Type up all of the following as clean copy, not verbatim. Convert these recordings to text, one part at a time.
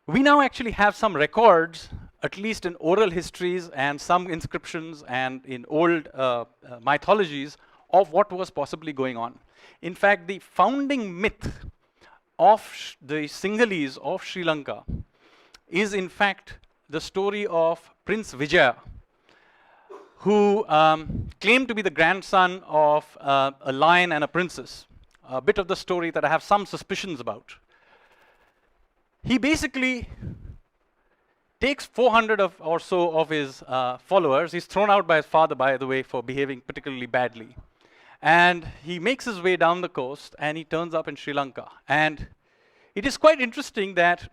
We now actually have some records, at least in oral histories and some inscriptions and in old mythologies, of what was possibly going on. In fact, the founding myth of the Sinhalese of Sri Lanka is in fact the story of Prince Vijaya, who claimed to be the grandson of a lion and a princess. A bit of the story that I have some suspicions about. He basically takes 400 or so of his followers. He's thrown out by his father, by the way, for behaving particularly badly. And he makes his way down the coast, and he turns up in Sri Lanka. And it is quite interesting that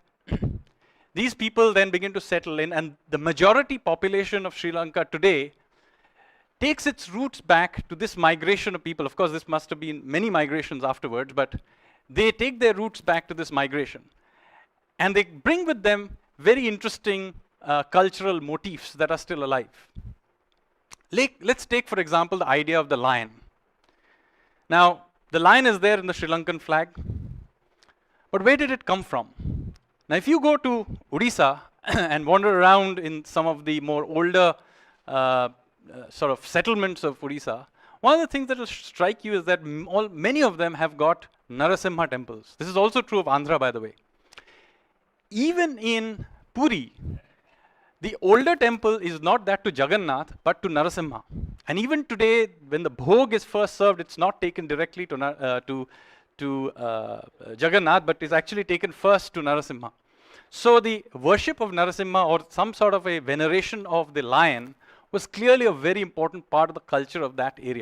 these people then begin to settle in, and the majority population of Sri Lanka today takes its roots back to this migration of people. Of course, this must have been many migrations afterwards, but they take their roots back to this migration. And they bring with them very interesting cultural motifs that are still alive. Let's take, for example, the idea of the lion. Now, the lion is there in the Sri Lankan flag, but where did it come from? Now, if you go to Odisha and wander around in some of the more older sort of settlements of Odisha, one of the things that will strike you is that many of them have got Narasimha temples. This is also true of Andhra, by the way. Even in Puri, the older temple is not that to Jagannath, but to Narasimha. And even today, when the bhog is first served, it's not taken directly to Jagannath, but is actually taken first to Narasimha. So the worship of Narasimha, or some sort of a veneration of the lion, was clearly a very important part of the culture of that area.